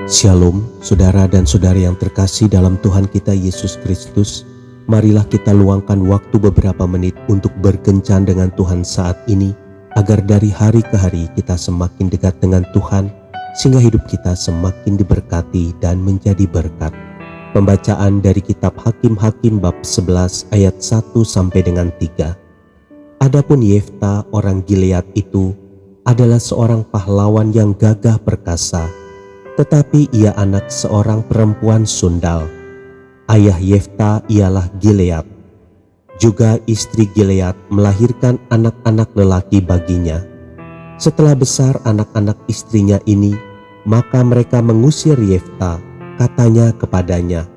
Shalom, saudara dan saudari yang terkasih dalam Tuhan kita Yesus Kristus. Marilah kita luangkan waktu beberapa menit untuk berkencan dengan Tuhan saat ini, agar dari hari ke hari kita semakin dekat dengan Tuhan, sehingga hidup kita semakin diberkati dan menjadi berkat. Pembacaan dari kitab Hakim-Hakim bab 11 ayat 1 sampai dengan 3. Adapun Yefta orang Gilead itu adalah seorang pahlawan yang gagah perkasa, tetapi ia anak seorang perempuan sundal. Ayah Yefta ialah Gilead. Juga istri Gilead melahirkan anak-anak lelaki baginya. Setelah besar anak-anak istrinya ini, maka mereka mengusir Yefta. Katanya kepadanya,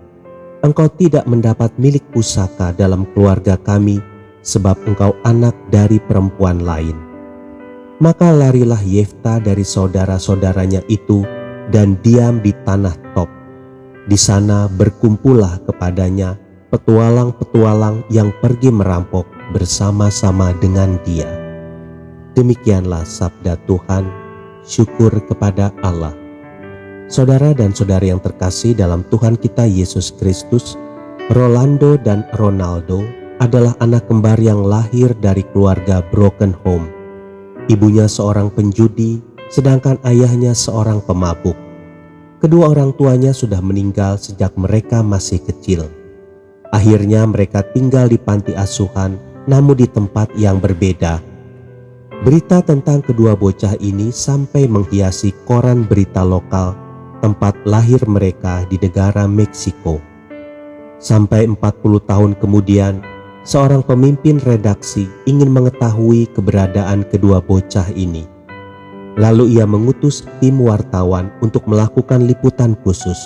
"Engkau tidak mendapat milik pusaka dalam keluarga kami, sebab engkau anak dari perempuan lain." Maka larilah Yefta dari saudara-saudaranya itu dan diam di tanah Top. Di sana berkumpullah kepadanya petualang-petualang yang pergi merampok bersama-sama dengan dia. Demikianlah sabda Tuhan. Syukur kepada Allah. Saudara dan saudari yang terkasih dalam Tuhan kita Yesus Kristus, Rolando dan Ronaldo adalah anak kembar yang lahir dari keluarga broken home. Ibunya seorang penjudi, sedangkan ayahnya seorang pemabuk. Kedua orang tuanya sudah meninggal sejak mereka masih kecil. Akhirnya mereka tinggal di panti asuhan, namun di tempat yang berbeda. Berita tentang kedua bocah ini sampai menghiasi koran berita lokal tempat lahir mereka di negara Meksiko. Sampai 40 tahun kemudian, seorang pemimpin redaksi ingin mengetahui keberadaan kedua bocah ini. Lalu ia mengutus tim wartawan untuk melakukan liputan khusus.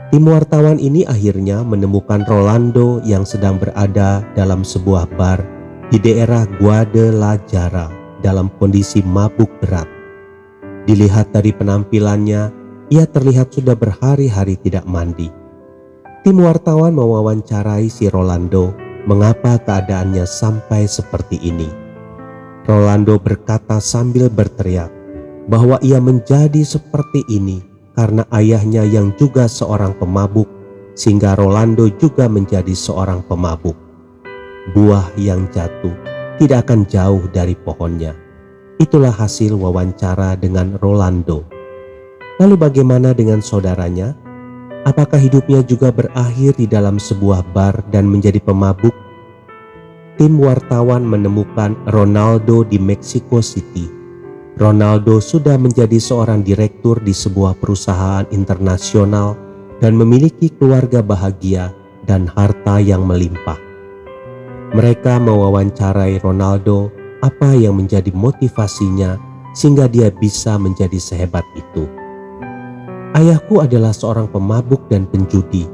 Tim wartawan ini akhirnya menemukan Rolando yang sedang berada dalam sebuah bar di daerah Guadalajara dalam kondisi mabuk berat. Dilihat dari penampilannya, ia terlihat sudah berhari-hari tidak mandi. Tim wartawan mewawancarai si Rolando mengapa keadaannya sampai seperti ini. Rolando berkata sambil berteriak bahwa ia menjadi seperti ini karena ayahnya yang juga seorang pemabuk, sehingga Rolando juga menjadi seorang pemabuk. Buah yang jatuh tidak akan jauh dari pohonnya. Itulah hasil wawancara dengan Rolando. Lalu bagaimana dengan saudaranya? Apakah hidupnya juga berakhir di dalam sebuah bar dan menjadi pemabuk? Tim wartawan menemukan Ronaldo di Mexico City. Ronaldo sudah menjadi seorang direktur di sebuah perusahaan internasional dan memiliki keluarga bahagia dan harta yang melimpah. Mereka mewawancarai Ronaldo apa yang menjadi motivasinya sehingga dia bisa menjadi sehebat itu. "Ayahku adalah seorang pemabuk dan penjudi.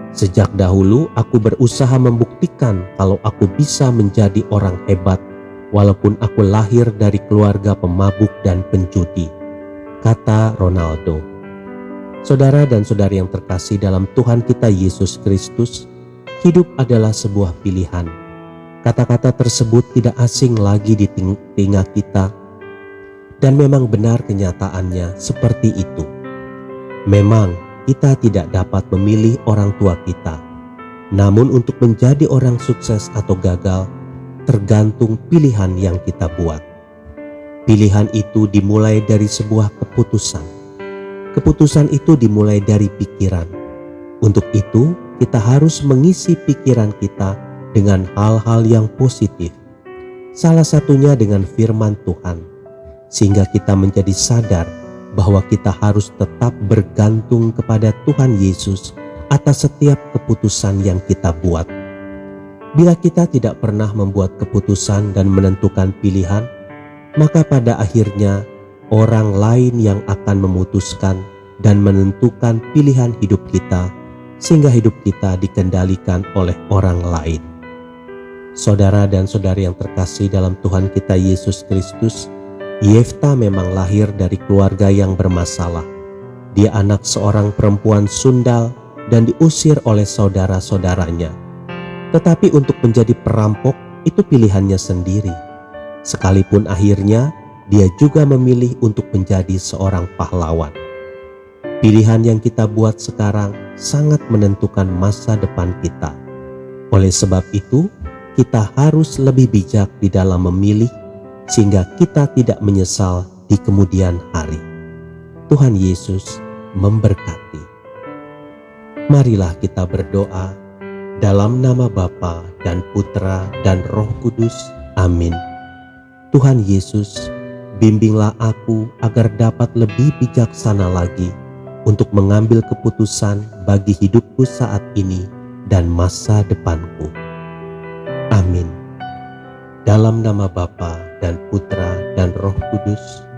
Sejak dahulu aku berusaha membuktikan kalau aku bisa menjadi orang hebat walaupun aku lahir dari keluarga pemabuk dan penjudi," kata Ronaldo. Saudara dan saudari yang terkasih dalam Tuhan kita Yesus Kristus, hidup adalah sebuah pilihan. Kata-kata tersebut tidak asing lagi di telinga kita, dan memang benar kenyataannya seperti itu. Memang kita tidak dapat memilih orang tua kita. Namun untuk menjadi orang sukses atau gagal, tergantung pilihan yang kita buat. Pilihan itu dimulai dari sebuah keputusan. Keputusan itu dimulai dari pikiran. Untuk itu, kita harus mengisi pikiran kita dengan hal-hal yang positif. Salah satunya dengan firman Tuhan, sehingga kita menjadi sadar bahwa kita harus tetap bergantung kepada Tuhan Yesus atas setiap keputusan yang kita buat. Bila kita tidak pernah membuat keputusan dan menentukan pilihan, maka pada akhirnya orang lain yang akan memutuskan dan menentukan pilihan hidup kita, sehingga hidup kita dikendalikan oleh orang lain. Saudara dan saudari yang terkasih dalam Tuhan kita Yesus Kristus, Yefta memang lahir dari keluarga yang bermasalah. Dia anak seorang perempuan sundal dan diusir oleh saudara-saudaranya. Tetapi untuk menjadi perampok itu pilihannya sendiri. Sekalipun akhirnya dia juga memilih untuk menjadi seorang pahlawan. Pilihan yang kita buat sekarang sangat menentukan masa depan kita. Oleh sebab itu, kita harus lebih bijak di dalam memilih sehingga kita tidak menyesal di kemudian hari. Tuhan Yesus memberkati. Marilah kita berdoa dalam nama Bapa dan Putra dan Roh Kudus. Amin. Tuhan Yesus, bimbinglah aku agar dapat lebih bijaksana lagi untuk mengambil keputusan bagi hidupku saat ini dan masa depanku. Amin. Dalam nama Bapa dan Putra dan Roh Kudus.